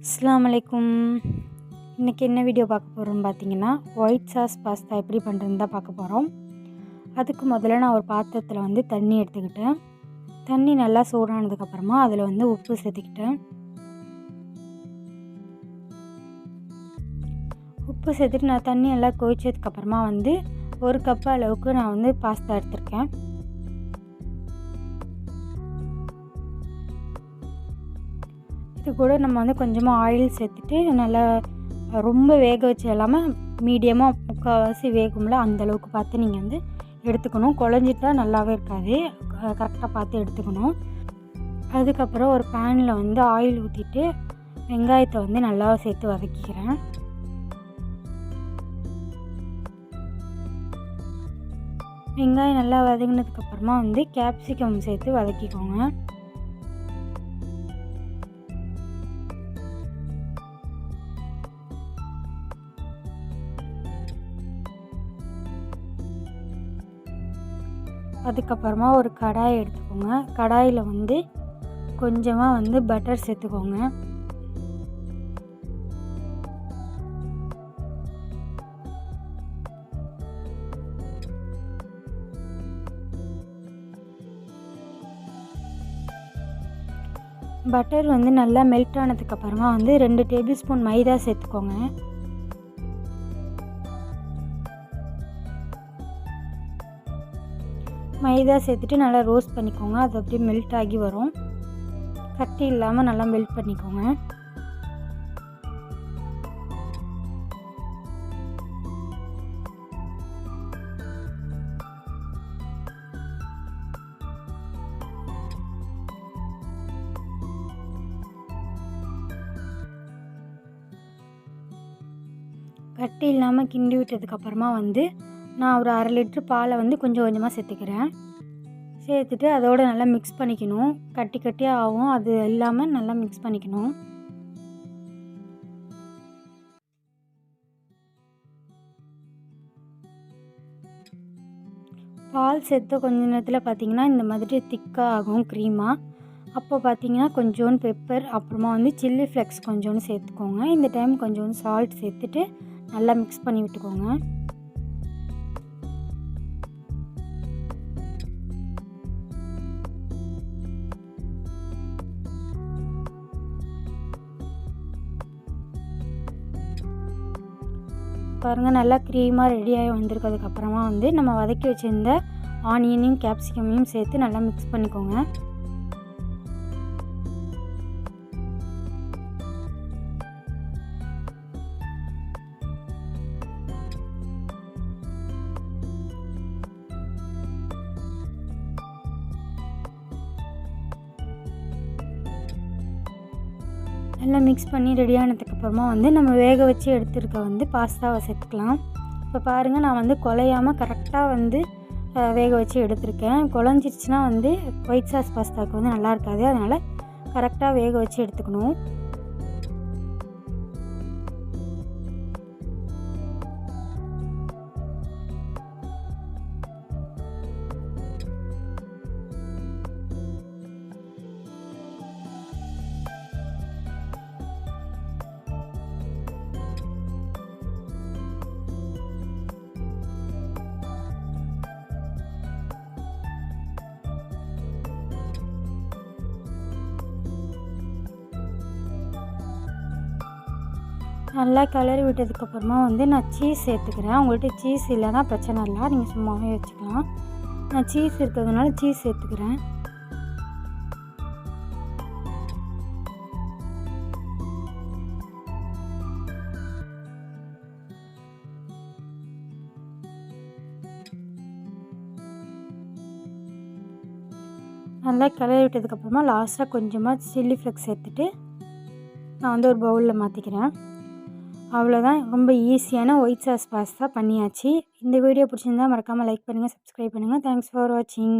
அஸ்ஸலாமு அலைக்கும். இன்றைக்கி என்ன வீடியோ பார்க்க போகிறோம்னு பார்த்தீங்கன்னா, ஒயிட் சாஸ் பாஸ்தா எப்படி பண்ணுறதுன்னு தான் பார்க்க போகிறோம். அதுக்கு முதல்ல நான் ஒரு பாத்திரத்தில் தண்ணி எடுத்துக்கிட்டேன். தண்ணி நல்லா சூடானதுக்கப்புறமா அதில் உப்பு சேர்த்துக்கிட்டேன். உப்பு சேர்த்துட்டு நான் தண்ணி நல்லா கொதிச்சதுக்கப்புறமா ஒரு கப் அளவுக்கு நான் பாஸ்தா எடுத்திருக்கேன். இது கூட நம்ம கொஞ்சமாக ஆயில் சேர்த்துட்டு நல்லா ரொம்ப வேக வச்சு இல்லாமல் மீடியமாக முக்கால்வாசி வேகும்ல அந்தளவுக்கு பார்த்து நீங்கள் எடுத்துக்கணும். குழஞ்சிட்டா நல்லாவே இருக்காது, கரெக்டாக பார்த்து எடுத்துக்கணும். அதுக்கப்புறம் ஒரு பேனில் ஆயில் ஊற்றிட்டு வெங்காயத்தை நல்லா சேர்த்து வதக்கிக்கிறேன். வெங்காயம் நல்லா வதங்கினதுக்கப்புறமா கேப்சிகம் சேர்த்து வதக்கிக்கோங்க. அதுக்கப்புறமா ஒரு கடாய் எடுத்துக்கோங்க. கடாயில் கொஞ்சமாக பட்டர் சேர்த்துக்கோங்க. பட்டர் நல்லா மெல்ட் ஆனதுக்கப்புறமா 2 டேபிள் ஸ்பூன் மைதா சேர்த்துக்கோங்க. மைதா சேர்த்துட்டு நல்லா ரோஸ்ட் பண்ணிக்கோங்க. அது அப்படியே மெல்ட் ஆகி வரும். கட்டி இல்லாமல் நல்லா மெல்ட் பண்ணிக்கோங்க. கட்டி இல்லாமல் கிண்டி விட்டதுக்கப்புறமா நான் ஒரு 1/2 லிட்டர் பாலை கொஞ்சம் கொஞ்சமாக சேர்த்துக்கிறேன். சேர்த்துட்டு அதோடு நல்லா மிக்ஸ் பண்ணிக்கணும். கட்டி கட்டியாக ஆகும், அது இல்லாமல் நல்லா மிக்ஸ் பண்ணிக்கணும். பால் சேர்த்து கொஞ்ச நேரத்தில் பார்த்திங்கன்னா இந்த மாதிரி திக்காக ஆகும், க்ரீமாக. அப்போ பார்த்திங்கன்னா கொஞ்சோண்டு பெப்பர், அப்புறமா சில்லி ஃப்ளெக்ஸ் கொஞ்சோண்டு சேர்த்துக்கோங்க. இந்த டைம் கொஞ்சோண்டு சால்ட் சேர்த்துட்டு நல்லா மிக்ஸ் பண்ணி விட்டுக்கோங்க. பாருங்கள், நல்லா க்ரீமாக ரெடியாகி வந்திருக்கிறதுக்கப்புறமா நம்ம வதக்கி வச்சுருந்த ஆனியனையும் கேப்சிகமையும் சேர்த்து நல்லா மிக்ஸ் பண்ணிக்கோங்க. நல்லா மிக்ஸ் பண்ணி ரெடியானதுக்கப்புறமா நம்ம வேக வச்சு எடுத்துருக்க பாஸ்தாவை சேர்த்துக்கலாம். இப்போ பாருங்கள், நான் குலையாமல் கரெக்டாக வேக வச்சு எடுத்திருக்கேன். குழஞ்சிருச்சுன்னா ஒயிட் சாஸ் பாஸ்தாவுக்கு நல்லா இருக்காது. அதனால் கரெக்டாக வேக வச்சு எடுத்துக்கணும். நல்லா கிளறி விட்டதுக்கப்புறமா நான் சீஸ் சேர்த்துக்கிறேன். உங்கள்கிட்ட சீஸ் இல்லைன்னா பிரச்சனை இல்லை, நீங்கள் சும்மாவே வச்சுக்கலாம். நான் சீஸ் இருக்கிறதுனால சீஸ் சேர்த்துக்கிறேன். நல்லா கிளறி விட்டதுக்கப்புறமா லாஸ்ட்டாக கொஞ்சமாக சில்லி ஃப்ளெக்ஸ் சேர்த்துட்டு நான் ஒரு பவுலில் மாற்றிக்கிறேன். அவ்வளோதான், ரொம்ப ஈஸியான ஒயிட் சாஸ் பாஸ்தா பண்ணியாச்சு. இந்த வீடியோ பிடிச்சிருந்தா மறக்காமல் லைக் பண்ணுங்கள், சப்ஸ்கிரைப் பண்ணுங்கள். தேங்க்ஸ் ஃபார் வாட்சிங்.